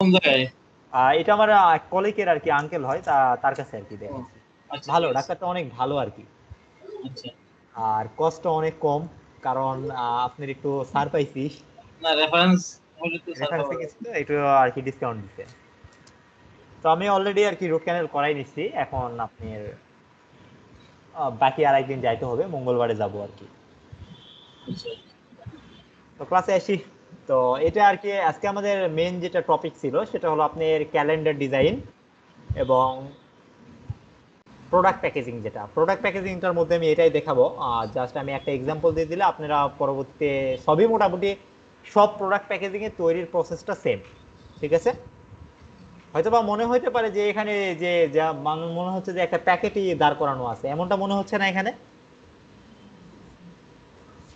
কোন জায়গায়? এটা আমার কলিগের আর কি আঙ্কেল হয়, তার কাছে আর কি ও দেখাচ্ছি। আচ্ছা ভালো, ঠিক আছে। ডাক্তারটা অনেক ভালো আর কি। আচ্ছা। আর কষ্ট অনেক কম, কারণ আপনার একটু ছাড় পাইছি, না রেফারেন্স হলে তো স্যার রেফারেন্সে পাওয়া যাবে। গেছি তো একটু আর কি ডিসকাউন্ট দিচ্ছে। তো আমি অলরেডি আর কি রুট ক্যানেল করাই নিচ্ছি, এখন আপনার বাকি আর একদিন যাইতে হবে, মঙ্গলবারে যাব আর কি। আচ্ছা। তো ক্লাসে আসি। তো এটা আর কি আজকে আমাদের মেন যেটা টপিক ছিল সেটা হলো আপনার ক্যালেন্ডার ডিজাইন এবং প্রোডাক্ট প্যাকেজিং। যেটা প্রোডাক্ট প্যাকেজিংটার মধ্যে আমি এটাই দেখাবো, জাস্ট আমি একটা এক্সাম্পল দিয়ে দিলে আপনারা পরবর্তীতে সবই মোটামুটি সব প্রোডাক্ট প্যাকেজিং এর তৈরির প্রসেসটা সেম। ঠিক আছে? হয়তোবা মনে হইতে পারে যে এখানে যে যা মনে হচ্ছে যে একটা প্যাকেটই দাঁড় করানো আছে, এমনটা মনে হচ্ছে না এখানে?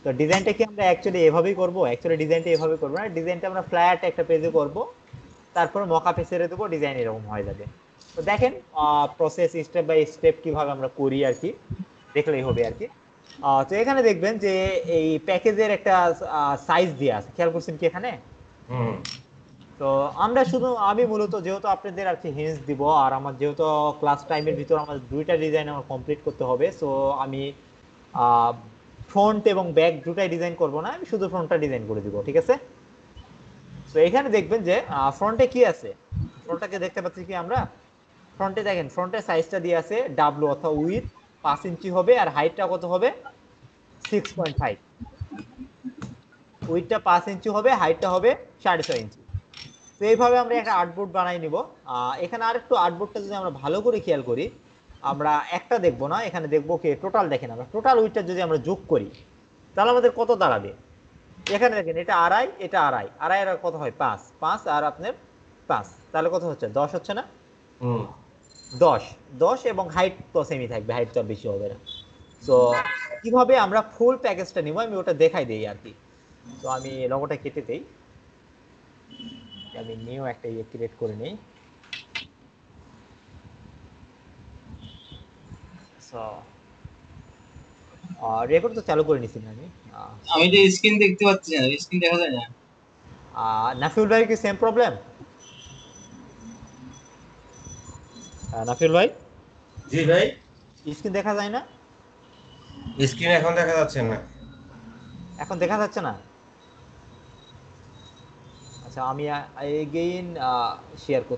তো ডিজাইনটা কি আমরা অ্যাকচুয়ালি এভাবেই করব? অ্যাকচুয়ালি ডিজাইনটা এভাবে করবো না, ডিজাইনটা আমরা ফ্ল্যাট একটা পেজে করব, তারপর মকআপে ছেড়ে দেবো, ডিজাইন এরকম হয়ে যাবে। তো দেখেন প্রসেস স্টেপ বাই স্টেপ কিভাবে আমরা করি আর কি, দেখলেই হবে আর কি। তো এখানে দেখবেন যে এই প্যাকেজের একটা সাইজ দেওয়া আছে, খেয়াল করছেন কি এখানে? হুম। তো আমরা শুধু আমি মূলত যেহেতু আপনাদের আর কি হিন্টস দিব, আর আমার যেহেতু ক্লাস টাইমের ভিতর আমার দুইটা ডিজাইন আমার কমপ্লিট করতে হবে, সো আমি ফ্রন্ট এবং ব্যাক দুটাই ডিজাইন করব না, আমি শুধু ফ্রন্টটা ডিজাইন করে দিব। ঠিক আছে? তো এখানে দেখবেন যে ফ্রন্টে কি আছে, ফ্রন্টটাকে দেখতে পাচ্ছি কি আমরা? ফ্রন্টে দেখেন, ফ্রন্টের সাইজটা দিয়ে আছে ডাব্লু অথবা উইথ 5 ইঞ্চি হবে, আর হাইটটা কত হবে? 6.5। উইথটা 5 ইঞ্চি হবে, হাইটটা হবে 6.5 ইঞ্চি। তো এইভাবে আমরা একটা আর্টবোর্ড বানাই নিব। এখানে আরেকটু আর্টবোর্ডটা যদি আমরা ভালো করে খেয়াল করি, আমরা একটা দেখবো না, এখানে দেখবো কি টোটাল। দেখেন আমরা টোটাল উইথটা যদি আমরা যোগ করি তাহলে আমাদের কত দাঁড়াবে? এখানে দেখেন এটা আড়াই, এটা আড়াই, আড়াই আর কত হয়? 5, 5 আর আপনার 5, তাহলে কত হচ্ছে? 10 হচ্ছে না? হুম। 10, 10 এবং হাইট তো সেমই থাকবে, হাইট তো আর বেশি হবে না। তো কিভাবে আমরা ফুল প্যাকেজটা নিব আমি ওটা দেখাই দেই আর কি। তো আমি লোগোটা কেটে দেই, আমি নিউ একটা ইয়ে ক্রিয়েট করে নেই। সো রেকর্ড তো চালু করে নিছি না আমি। সো আমি তো স্ক্রিন দেখতে পাচ্ছি না, স্ক্রিন দেখা যায় না। নাফিউল ভাই কি সেম প্রবলেম? নাফিউল ভাই, জি ভাই। স্ক্রিন দেখা যায় না? স্ক্রিন এখন দেখা যাচ্ছে না। এখন দেখা যাচ্ছে না? আচ্ছা, আমি এগেইন শেয়ার